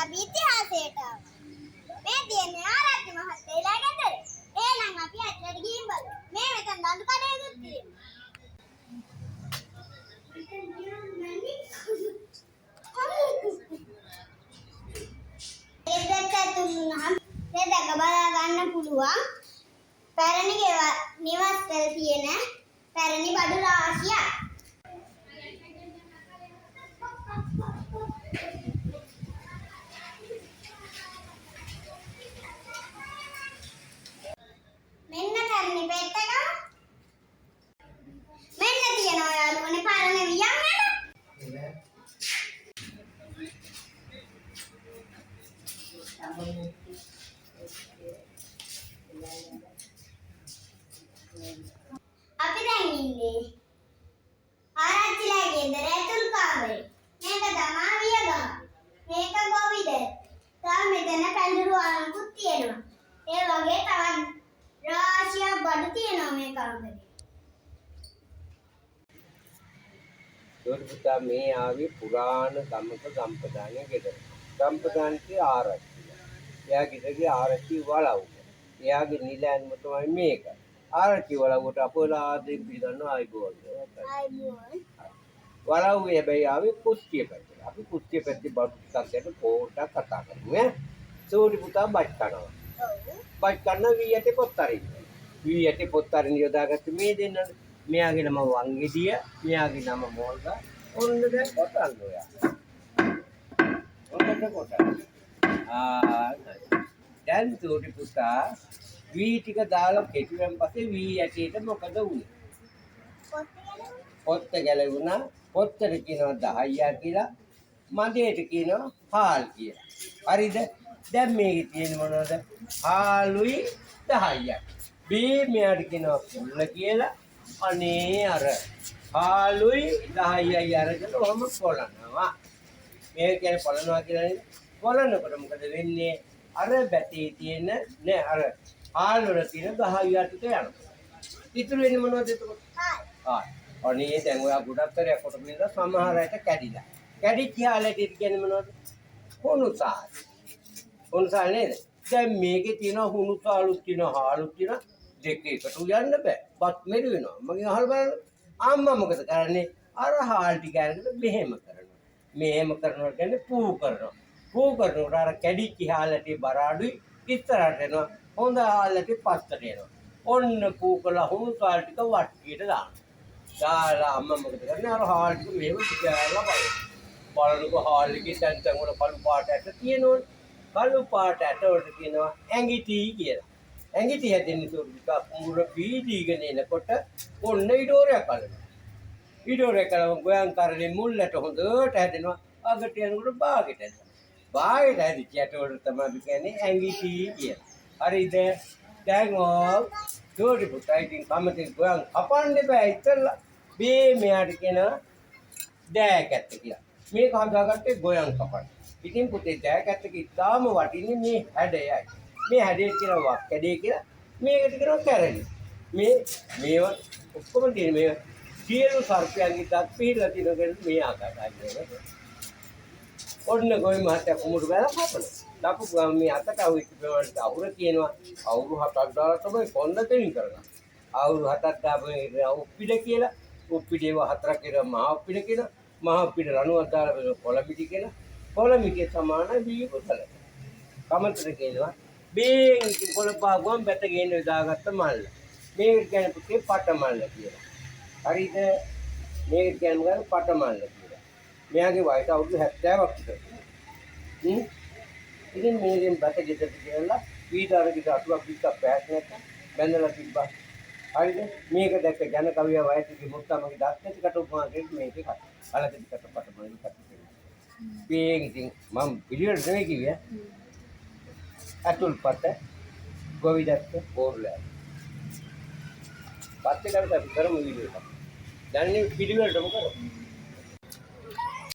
අපි ඉතිහාසයට මේ තියෙන්නේ ආරච්චි මහත්තයලා ගෙදර. එහෙනම් අපි අතට ගිහින් බලමු. මේ මෙතන දඬු කඩේකුත් තියෙනවා. ඒකත් තුන්නම් දෙදක බලා ගන්න පුළුවන්. පැරණි නිවස්වල තියෙන පැරණි බඩු රාශියක්. මෙන්න පැරණි පෙත්තක. මෙන්න තියෙනවා යාළුවනේ පරණ වියන් නේද? අපි දැන් ඉන්නේ ආරච්චිලා ගෙදර ඇතුල් කාමරේ. මේක තමයි වියගම. මේක ගොවිද. තව මෙතන පැඳුරු ආලකුත් තියෙනවා. ඒ වගේ තවත් රාශියක් බඩු තියෙනවා මේ කාමරේ. ඒකට පුතා මේ ආවේ පුරාණ ගමක සම්ප්‍රදාය ගෙදර. සම්ප්‍රදායන්ගේ ආරච්චිලා. එයාගේ ආරච්චි වලව්. එයාගේ නිලයන්ම තමයි මේක. ආරච්චි වලව්වට අපෝලා ආදී පිළිගන්නවා ආයිබෝල්. වලව් හැබැයි ආවේ කුස්තිය පැත්තට. අපි කුස්තිය පැත්තේ බඩු ටිකක් ගැන පොඩ්ඩක් කතා කරමු ඈ. සෝඩි පුතා බත් කනවා. බත් කන්න වී යටේ පොත් අරින්න. වී යටේ පොත් අරින්න යොදාගත්ත මේ දෙන්න. මෙයාගේ නම වංගෙඩිය, මෙයාගේ නම මෝල්ගා. ඔන්න දැන් කොටන්න ඔයා. ඔන්නට කොටන්න. දැන් සෝඩි පුතා වී ටික දාලා කෙටුවෙන් පස්සේ වී යටේට මොකද වුනේ? පොත්ත ගැලවුණා. පොත්තට කියනවා 10ක් කියලා. මදේට කියනවා හාල් කියලා. හරිද? දැන් මේකේ තියෙන්නේ මොනවද? හාලුයි 10ක්. බී මෙයාට කියනවා කුල්ල කියලා. අනේ අර හාලුයි 10යි අරගෙන ඔහම පොළනවා. මේ කියන්නේ පොළනවා කියලා නේද? පොළනකොට මොකද වෙන්නේ? අර බැටේ තියෙන නෑ අර හාල් වල තියෙන 10යි අතට යනවා. ඉතුරු වෙන්නේ මොනවද එතකොට? හාල්. අනේ දැන් ඔයා ගොඩක් තරයක් කොට බින්දා සමහර අයට කැඩිලා. කැඩිච්ච හාලට කියන්නේ මොනවද? හුණුසාල්. හුණුසාල් නේද? දැන් මේකේ තියෙන හුණුසාලුත් තියෙන හාලුත් තියෙන දෙක එකට යන්න බෑ. බත් මෙරි වෙනවා. මගෙන් අහලා බලන්න. අම්මා මොකද කරන්නේ? අර හාල් ටික අරගෙන මෙහෙම කරනවා. මෙහෙම කරනවා කියන්නේ පූ කරනවා. පූ කරනකොට අර කැඩිච්ච හාලට බර අඩුයි ඉස්සරහට එනවා. හොඳ හාලට පස්සට එනවා. ඔන්න පූ කළා හුණුසාල් ටික වට්ටියට දානවා. දාලා අම්මා මොකද කරන්නේ? අර හාල් ටික මෙහෙම තියාලා බලනකො හාල් එකේ තැන් වල කළු පාට ඇට තියෙනවනේ. කළු පාට ඇට වලට කියනවා ඇඟිටි කියලා. ඇඟිටි හැදෙන්නේ සෝරික කුඹුර පීඩීගෙන එනකොට ඔන්න ඊඩෝරයක් අල්ලනවා. ඊඩෝරයක් කලම ගෝයන් කරලේ මුල්ලට හොඳට හැදෙනවා. අගට යනකොට බාගෙට හැදෙනවා. බාගෙට හැදිච්ච ඇට වලට තමයි කියන්නේ ඇඟිටි කියලා. හරිද? දැන් ඕ සෝරි පුතයි ඉතින් කමතේ ගෝයන් කපන්න බෑ ඉතලා. මේ මෙයාට කියනවා දෑකැත්ත කියලා. මේක හදාගත්තේ ගෝයන් කපන්න. ඉතින් පුතේ දෑකැත්තක ඉතාලම වටින්නේ මේ හැඩයයි. මේ හැඩේ කියනවා වක් කැඩේ කියලා. මේකට කියනවා කැරලි. මේව ඔක්කොම තියෙන මේ සියලු සර්පයන්ගේ දත් පිළිලා තියෙන මේ ආකාරයි. ඔන්න ගොවි මහත්තයා කුමුරු බැලලා කපනවා. දාපු ගමන් මේ අතට අවුත් වලට අවුර කියනවා. අවුරු 7ක් දාලා තමයි කොන්ද දෙලින් කරගන්න. අවුරු 7ක් දාපේ උප්පිඩ කියලා. උප්පිඩේව 4ක් කියලා මහ උප්පිඩ කියලා. මහ උප්පිඩ රණුවක් දාලා පොළමිටි කියලා. පොළමිටිය සමාන වී කුසල. කමතර කියනවා බේන් පොළපාගුවම් බැත ගේන්න දාගත්ත මල්ල. මේක කියන්නේ පුතේ පට මල්ල කියලා. හරිද? මේක කියන්නේ පට මල්ල කියලා. මෙයාගේ වයස අවුරුදු 70ක් විතර. ඉතින් මේකෙන් බැත ගෙදරට ගෙනලා වීඩාරගේ අතුලක් පිටක් පෑක් නැත්නම් බැඳලා තිබ්බා. හරිද? මේක දැක්ක ජන කවිය වයසේදී මුත්තමගේ දත් නැතිකට උපමා දෙන්න මේකේ කට. කලකදී කට පට මල්ල කට. බේන් ඉතින් මම පිළිවෙලට නෙවෙයි කිව්වේ. අතුල් පත ගොවිදත්ත පෝර්ලෑ. පත්තේ කරලා අපි කරමු වීඩියෝ එක. දැන් මේ පිළිවෙලටම කරමු.